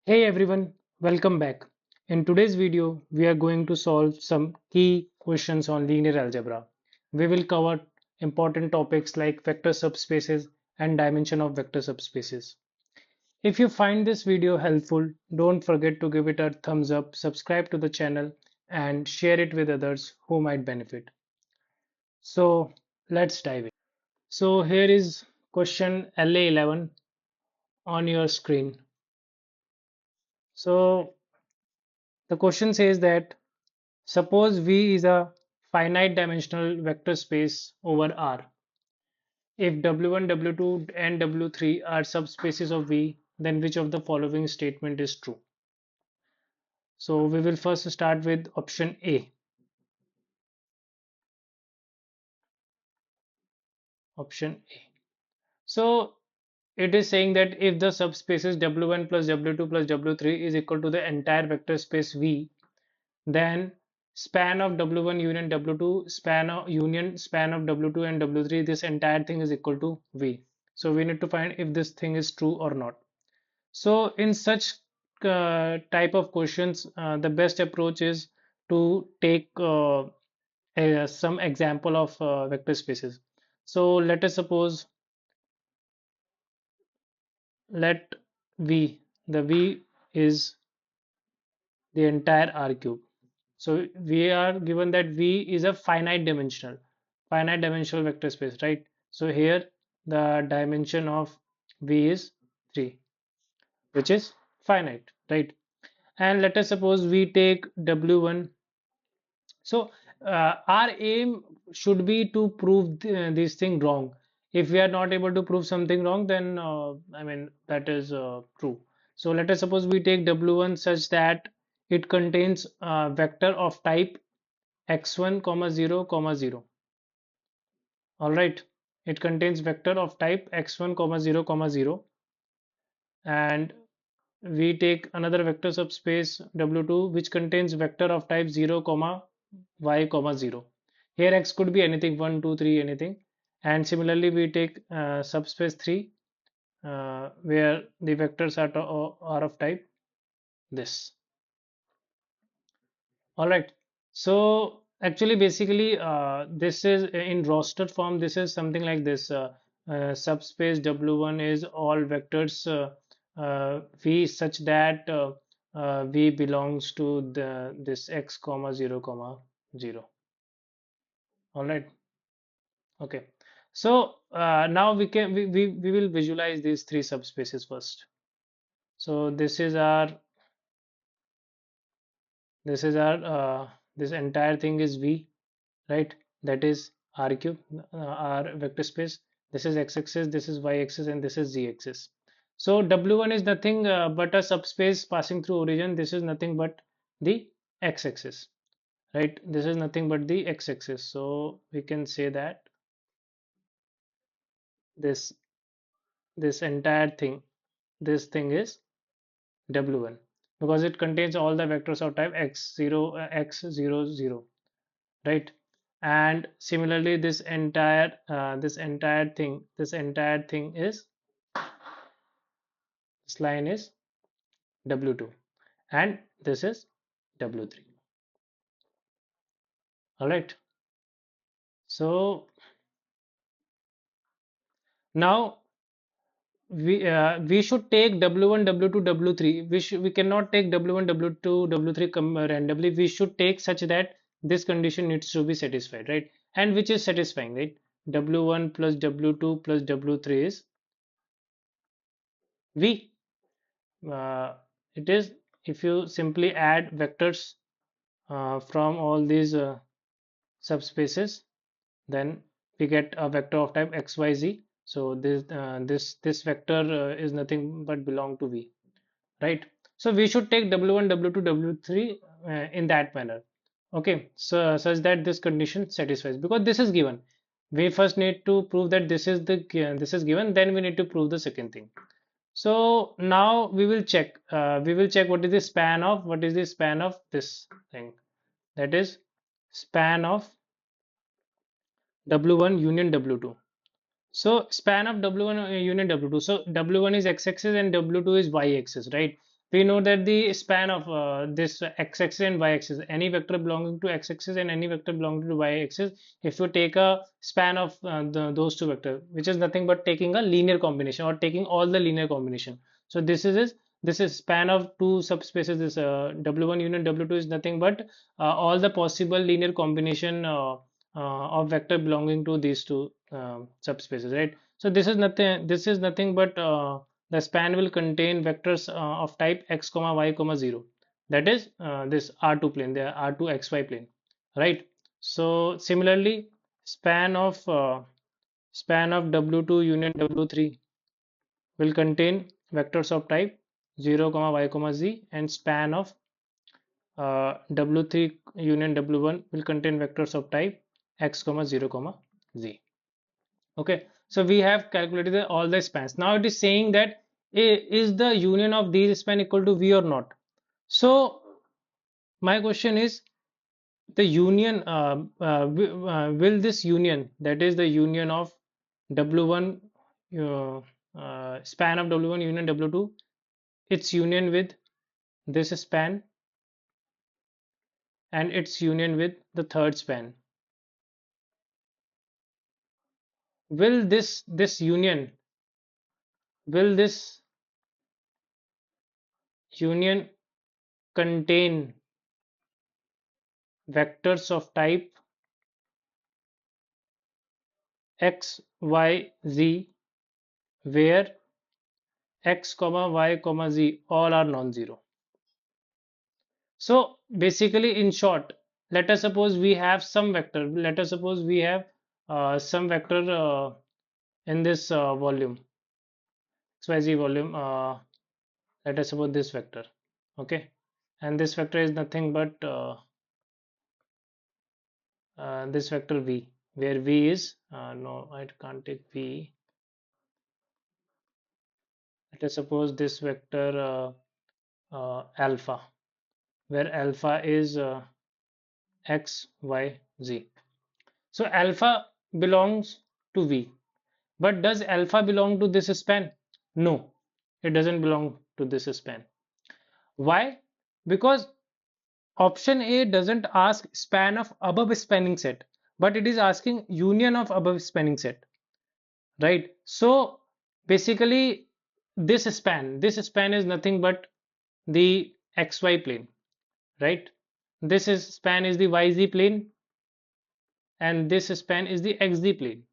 Hey everyone, welcome back. In today's video, we are going to solve some key questions on linear algebra. We will cover important topics like vector subspaces and dimension of vector subspaces. If you find this video helpful, don't forget to give it a thumbs up, subscribe to the channel, and share it with others who might benefit. So let's dive in. So here is question LA11 on your screen. So the question says that suppose V is a finite dimensional vector space over R. If W1, W2, and W3 are subspaces of V, then which of the following statement is true? So we will first start with option A. Option A. So it is saying that if the subspaces W1 plus W2 plus W3 is equal to the entire vector space V, then span of W1 union W2 span of W2 and W3, this entire thing is equal to V. So we need to find if this thing is true or not. So in such type of questions, the best approach is to take some example of vector spaces. So let us suppose, let V, the V is the entire R cube. So we are given that V is a finite dimensional vector space, right? So here the dimension of V is 3, which is finite, right? And let us suppose we take W1. So our aim should be to prove this thing wrong. If we are not able to prove something wrong, then I mean that is true. So let us suppose we take W1 such that it contains a vector of type x1 comma 0 comma 0. All right, it contains vector of type x1 comma 0 comma 0, and we take another vector subspace W2 which contains vector of type 0 comma y comma 0. Here x could be anything, 1 2 3, anything. And similarly we take subspace 3 where the vectors are of type this. All right, so actually basically this is in roster form. This is something like this. Subspace W1 is all vectors V such that V belongs to this x comma 0 comma 0. All right, okay. So now we will visualize these three subspaces first. So this entire thing is V, right? That is R cube, R vector space. This is x-axis, this is y-axis, and this is z-axis. So W1 is nothing but a subspace passing through origin. This is nothing but the x-axis, right? This is nothing but the x-axis. So we can say that this this entire thing, this thing is W1 because it contains all the vectors of type x0, x0, 0, right? And similarly this entire thing is, this line is W2 and this is W3. All right, so now we should take W1 W2 W3. We cannot take W1 W2 W3 randomly. We should take such that this condition needs to be satisfied, right? And which is satisfying, right? W1 plus W2 plus W3 is V. It is, if you simply add vectors from all these subspaces, then we get a vector of type xyz. So this vector is nothing but belong to V, right? So we should take W1 W2 W3 in that manner, okay? So such that this condition satisfies, because this is given. We first need to prove that this is given, then we need to prove the second thing. So now we will check. What is the span of this thing? That is span of W1 union W2. So span of W1 union W2. So W1 is x-axis and W2 is y-axis, right? we know that the span of this x-axis and y-axis, any vector belonging to x-axis and any vector belonging to y-axis, if you take a span of those two vectors, which is nothing but taking a linear combination or taking all the linear combination. So this is span of two subspaces. This w1 union w2 is nothing but all the possible linear combination of vector belonging to these two subspaces, right? So this is nothing but the span will contain vectors of type x comma y comma 0, that is this R2 plane, the R2 xy plane, right? So similarly, span of w2 union w3 will contain vectors of type 0 comma y comma z, and span of w3 union w1 will contain vectors of type x comma 0 comma z. Okay, so we have calculated all the spans. Now it is saying that is the union of these span equal to V or not? So my question is, the union will this union, that is the union of W1 uh, span of W1 union W2, its union with this span and its union with the third span, will this union, will this union contain vectors of type x, y, z, where x, comma y, comma z all are non-zero. So basically, in short, let us suppose we have some vector. Let us suppose we have some vector in this volume, XYZ volume. Let us suppose this vector, okay, and this vector is nothing but this vector v, where v is no, I can't take v. Let us suppose this vector alpha, where alpha is x, y, z. So alpha belongs to V. But does alpha belong to this span? No, it doesn't belong to this span. Why? Because option A doesn't ask span of above spanning set, but it is asking union of above spanning set, right? So basically, this span is nothing but the xy plane, right? This is span is the yz plane, and this span is the xz plane,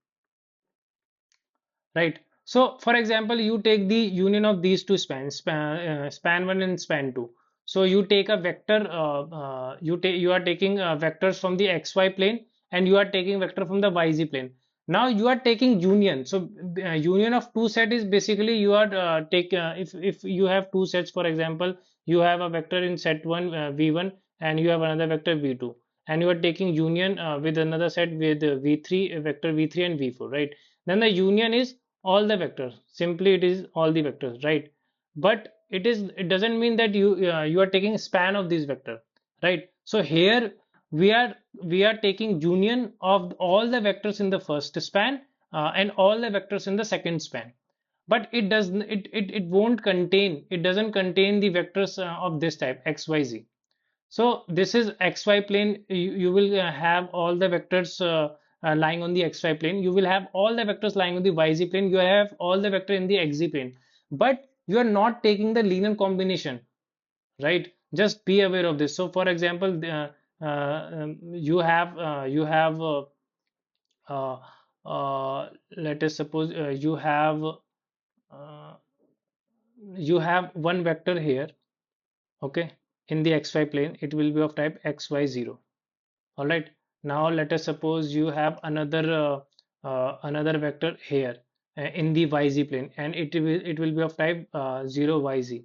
right? So for example, you take the union of these two spans, span 1 and span 2. So you take a vector, you are taking vectors from the xy plane, and you are taking vector from the yz plane. Now you are taking union. So union of two set is basically you are take if you have two sets, for example, you have a vector in set 1 v1, and you have another vector v2, and you are taking union with another set with v3 vector v3 and v4, right? Then the union is all the vectors, simply it is all the vectors, right? But it doesn't mean that you are taking span of these vector, right? So here we are taking union of all the vectors in the first span and all the vectors in the second span, but it doesn't it won't contain, it doesn't contain the vectors of this type xyz. So this is xy plane. You will have all the vectors lying on the xy plane. You will have all the vectors lying on the yz plane. You have all the vector in the xz plane. But you are not taking the linear combination, right? Just be aware of this. So for example, you have uh, let us suppose uh, you have one vector here, okay, in the xy plane. It will be of type xy0. All right. Now let us suppose you have another vector here in the yz plane, and it will be of type 0 yz.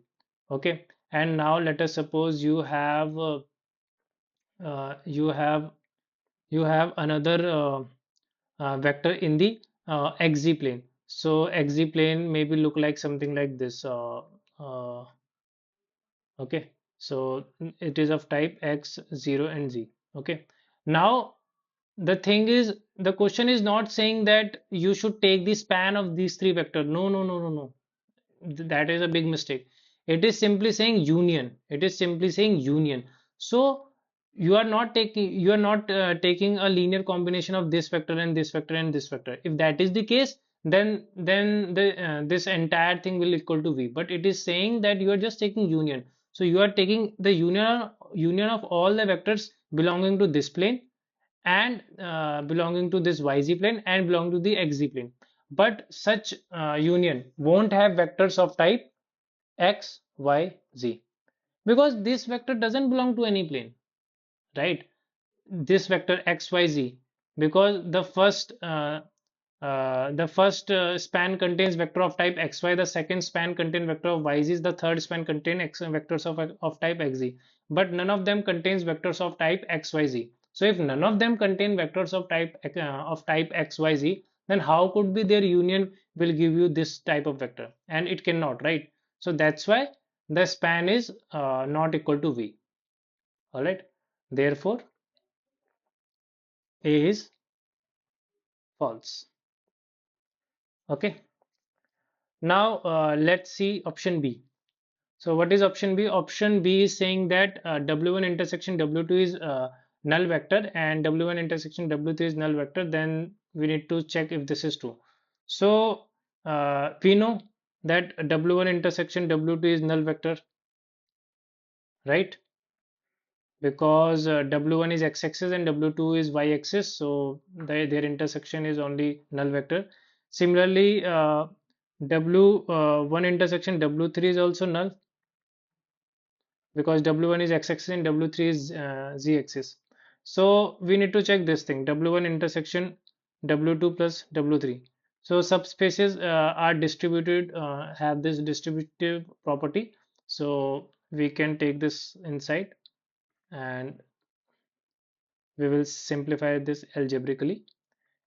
Okay. And now let us suppose you have another vector in the xz plane. So xz plane maybe look like something like this. Uh, okay. So it is of type x, 0, and z. Okay. Now the thing is, the question is not saying that you should take the span of these three vectors. No, no, no, no, no. That is a big mistake. It is simply saying union. It is simply saying union. So you are not taking a linear combination of this vector and this vector and this vector. If that is the case, then the this entire thing will equal to v. But it is saying that you are just taking union. So you are taking the union of all the vectors belonging to this plane and belonging to this yz plane and belong to the xz plane. But such union won't have vectors of type x, y, z, because this vector doesn't belong to any plane, right? This vector x, y, z, because the first span contains vector of type xy, the second span contains vector of yz, the third span contains vectors of type xz, but none of them contains vectors of type xyz. So if none of them contain vectors of type xyz, then how could be their union will give you this type of vector? And it cannot, right? So that's why the span is not equal to v. All right. Therefore, A is false. Okay. Now let's see option B. So what is option B? Option B is saying that W1 intersection W2 is null vector and W1 intersection W3 is null vector. Then we need to check if this is true. So we know that W1 intersection W2 is null vector, right? Because W1 is x-axis and W2 is y-axis, so their intersection is only null vector. Similarly, W1 intersection W3 is also null because W1 is x-axis and W3 is z-axis. So we need to check this thing, W1 intersection W2 plus W3. So subspaces are distributed, have this distributive property. So we can take this inside and we will simplify this algebraically.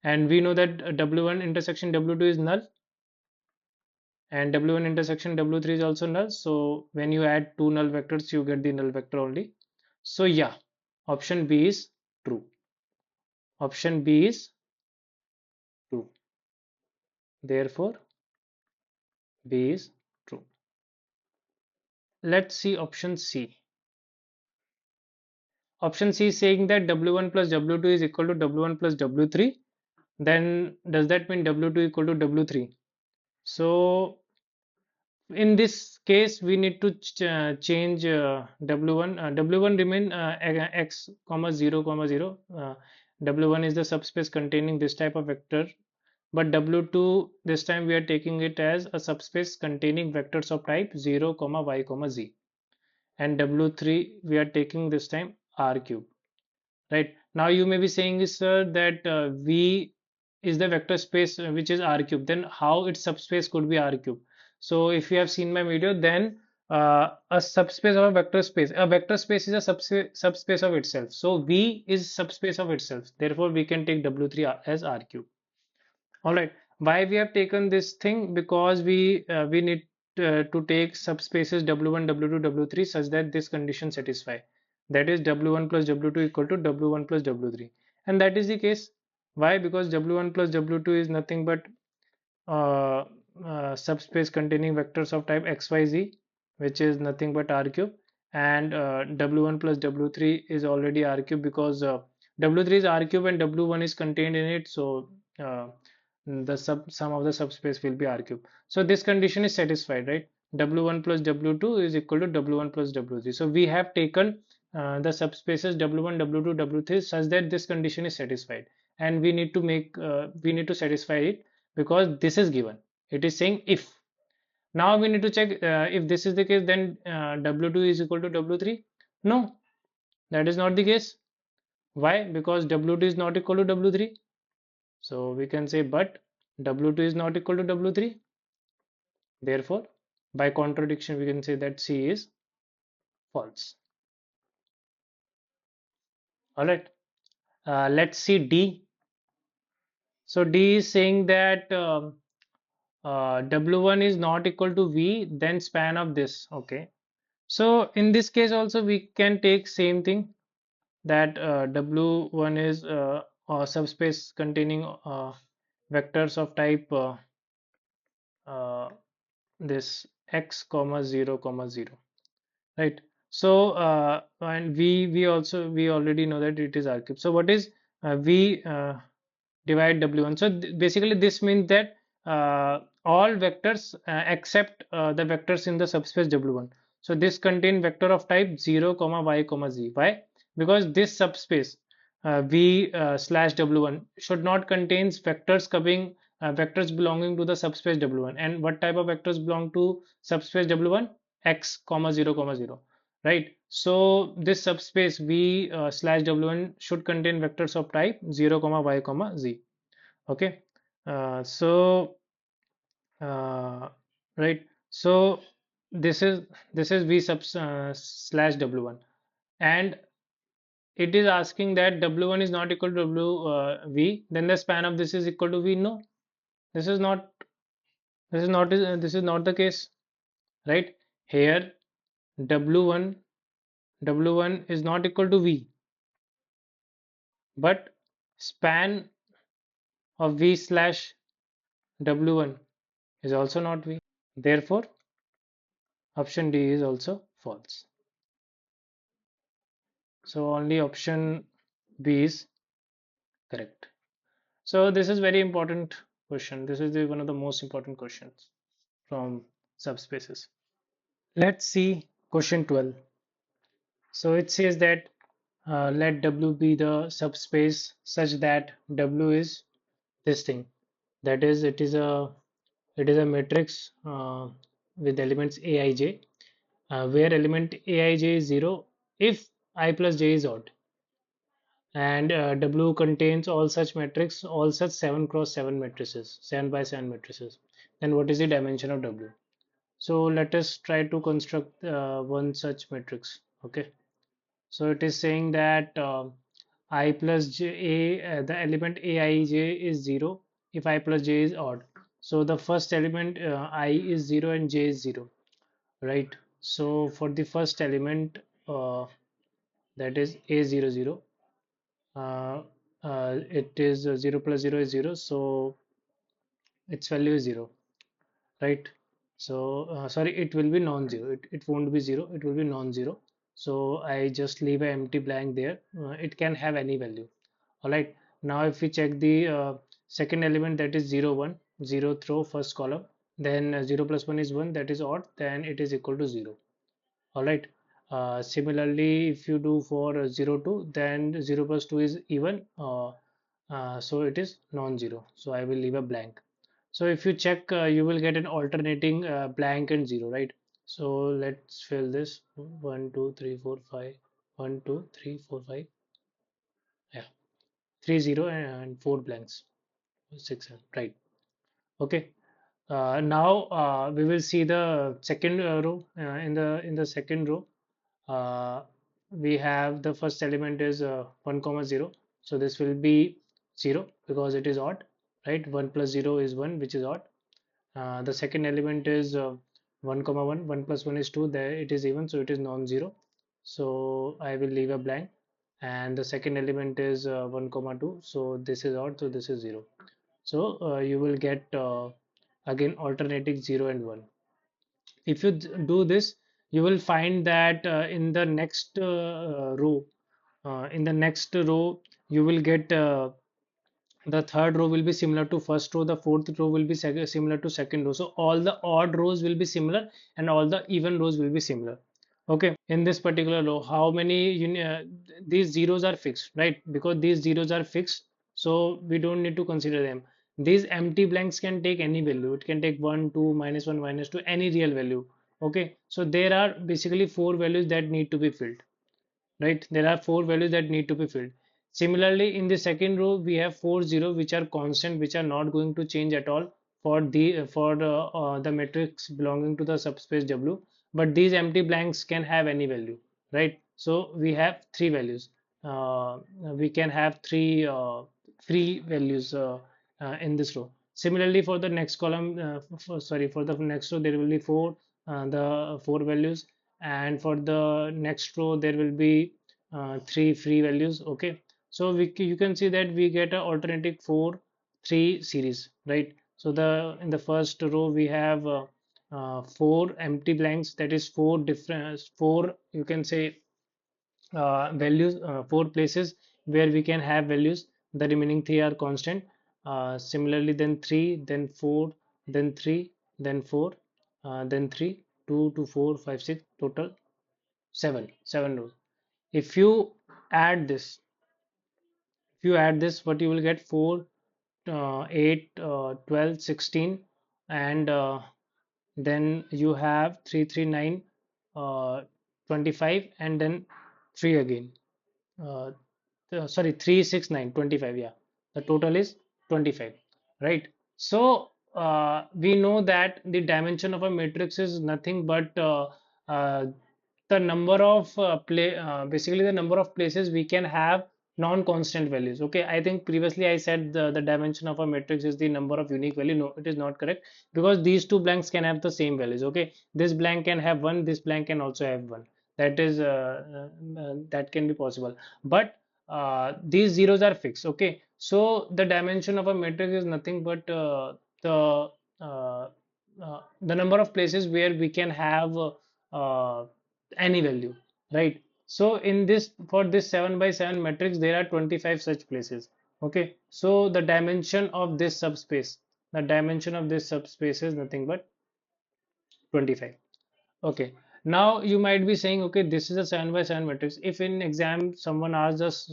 And we know that W1 intersection W2 is null and W1 intersection W3 is also null. So when you add two null vectors, you get the null vector only. So yeah, option B is true. Option B is true. Therefore, B is true. Let's see option C. Option C is saying that W1 plus W2 is equal to W1 plus W3. Then does that mean W2 equal to W3? So in this case we need to change w1 w1 remain x comma 0 comma 0. W1 is the subspace containing this type of vector, but W2 this time we are taking it as a subspace containing vectors of type 0 comma y comma z, and W3 we are taking this time r cube. Right now you may be saying is, sir, that V is the vector space which is R cube. Then how its subspace could be R cube? So if you have seen my video, then a subspace of a vector space is a subspace of itself. So V is subspace of itself. Therefore, we can take W3 as R cube. All right. Why we have taken this thing? Because we need to take subspaces W1, W2, W3 such that this condition satisfy. That is W1 plus W2 equal to W1 plus W3. And that is the case. Why? Because W1 plus W2 is nothing but uh, subspace containing vectors of type xyz, which is nothing but r cube, and w1 plus w3 is already r cube because w3 is r cube and w1 is contained in it, so uh, the sum of the subspace will be r cube. So this condition is satisfied, right? W1 plus w2 is equal to w1 plus w3. So we have taken the subspaces w1, w2, w3 such that this condition is satisfied, and we need to satisfy it because this is given. It is saying if. Now we need to check if this is the case, then W2 is equal to W3. No, that is not the case. Why? Because W2 is not equal to W3. So we can say but W2 is not equal to W3. Therefore, by contradiction, we can say that C is false. All right. Let's see D. So D is saying that W1 is not equal to V, then span of this. Okay. So in this case also we can take same thing, that W1 is a subspace containing vectors of type uh, this x comma 0 comma 0, right? So and we also we already know that it is r cube. So what is v divide w1? So basically this means that all vectors except the vectors in the subspace w1. So this contain vector of type 0 comma y comma z. Why? Because this subspace v slash w1 should not contains vectors coming vectors belonging to the subspace w1. And what type of vectors belong to subspace w1? X comma 0 comma 0, right? So this subspace v slash w1 should contain vectors of type 0 comma y comma z. Okay. So uh, right, so this is v sub slash w1, and it is asking that w1 is not equal to v, then the span of this is equal to v. No, this is not, this is not the case, right? Here w1 is not equal to v, but span of v slash w1 is also not v. Therefore option D is also false. So only option B is correct. So this is very important question. This is one of the most important questions from subspaces. Let's see question 12. So it says that let W be the subspace such that W is this thing. That is, it is a matrix with elements aij, where element aij is 0 if I plus j is odd, and W contains all such matrix, all such 7 cross 7 matrices, 7 by 7 matrices. Then what is the dimension of W? So let us try to construct one such matrix. Okay. So it is saying that I plus j, the element aij is 0 if I plus j is odd. So the first element I is 0 and j is 0, right? So for the first element, that is a00, uh, it is 0 plus 0 is 0, so its value is 0, right? So sorry, it will be non-zero, it won't be 0, it will be non-zero. So I just leave an empty blank there. It can have any value. All right, now if we check the second element, that is 0 1, 0 throw first column, then 0 plus 1 is 1, that is odd, then it is equal to 0. All right. Similarly, if you do for 0 2, then 0 plus 2 is even, so it is non-zero, so I will leave a blank. So if you check, you will get an alternating blank and 0, right? So let's fill this 1 2 3 4 5, 1 2 3 4 5, yeah, 3 0 and 4 blanks, 6 7, right? Okay. Now we will see the second row. In the second row, uh, we have the first element is 1 comma 0, so this will be 0 because it is odd, right? 1 plus 0 is 1, which is odd. The second element is 1 comma 1, 1 plus 1 is 2, there it is even, so it is non-zero, so I will leave a blank. And the second element is 1 comma 2, so this is odd, so this is 0. So you will get again alternating 0 and 1. If you do this, you will find that in the next row, you will get the third row will be similar to first row, the fourth row will be similar to second row. So all the odd rows will be similar and all the even rows will be similar. Okay, in this particular row, how many these zeros are fixed, right? Because these zeros are fixed, so we don't need to consider them. These empty blanks can take any value. It can take 1 2 minus 1 minus 2, any real value. Okay, so there are basically four values that need to be filled, right? There are four values that need to be filled. Similarly, in the second row, we have four zero which are constant, which are not going to change at all for the matrix belonging to the subspace W. But these empty blanks can have any value, right? So we have three values. We can have three free values in this row. Similarly, for the next column, for the next row, there will be the four values, and for the next row there will be three free values. Okay, so you can see that we get a alternating 4 3 series, right? So the in the first row we have four empty blanks, that is four different, four you can say values, four places where we can have values. The remaining three are constant. Similarly, then three, then four, then three, then four, then three, two to four, five, six, total seven rows. If you add this, if you add this, what you will get 4, 8, 12, 16, and then you have 3, 3, 9, 25, and then 3 again. Uh, Sorry, 3, 6, 9, 25. Yeah, the total is 25, right? So we know that the dimension of a matrix is nothing but uh, the number of basically the number of places we can have non-constant values. Okay, I think previously I said the dimension of a matrix is the number of unique value. No, it is not correct, because these two blanks can have the same values. Okay, this blank can have one, this blank can also have one. That is that can be possible, but these zeros are fixed. Okay, so the dimension of a matrix is nothing but the the number of places where we can have any value, right? So in this, for this 7 by 7 matrix, there are 25 such places. Okay, so the dimension of this subspace, the dimension of this subspace is nothing but 25. Okay, now you might be saying, okay, this is a 7 by 7 matrix. If in exam someone asks us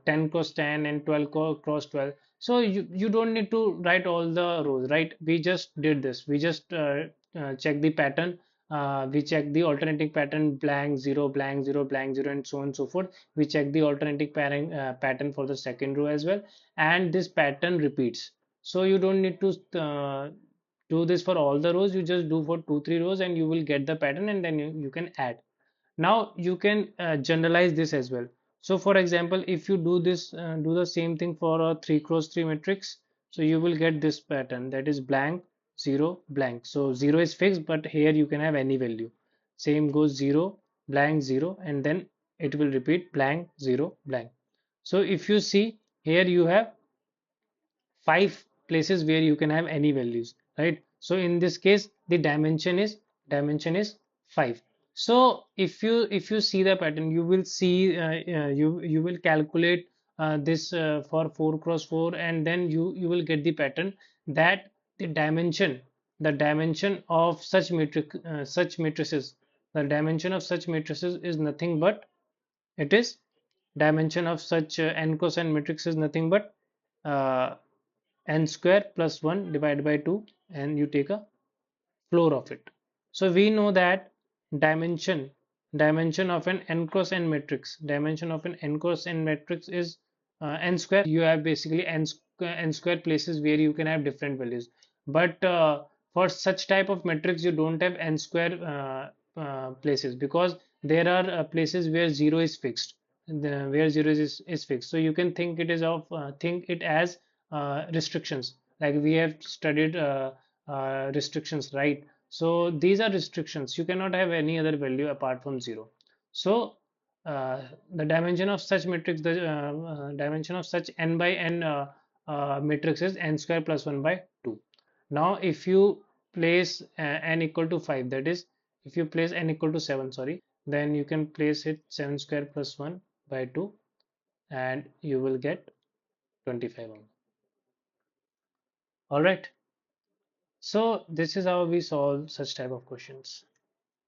10 cross 10 and 12 cross 12, so you don't need to write all the rows, right? We just did this. We just check the pattern. We check the alternating pattern blank 0 blank 0 blank 0 and so on and so forth. We check the alternating pattern for the second row as well, and this pattern repeats. So you don't need to do this for all the rows. You just do for 2 3 rows and you will get the pattern, and then you can add. Now you can generalize this as well. So for example, if you do this, do the same thing for a 3 cross 3 matrix, so you will get this pattern, that is blank 0 blank. So 0 is fixed, but here you can have any value. Same goes 0 blank 0, and then it will repeat blank 0 blank. So if you see here, you have 5 places where you can have any values, right? So in this case, the dimension is 5. So if you see the pattern, you will see you will calculate this for 4 cross 4, and then you will get the pattern that the dimension of such matrices, the dimension of such matrices is nothing but, it is dimension of such n cross n matrix is nothing but uh, n square plus 1 divided by 2, and you take a floor of it. So we know that dimension dimension of an n cross n matrix, dimension of an n cross n matrix is n square. You have basically n square places where you can have different values, but for such type of matrix you don't have n square places, because there are places where 0 is fixed, where 0 is fixed. So you can think it is of think it as restrictions, like we have studied restrictions, right? So these are restrictions. You cannot have any other value apart from 0. So the dimension of such matrix, the dimension of such n by n matrix is n square plus 1 by 2. Now if you place n equal to 5, that is, if you place n equal to 7, sorry, then you can place it 7 square plus 1 by 2, and you will get 25 only. All right. So this is how we solve such type of questions.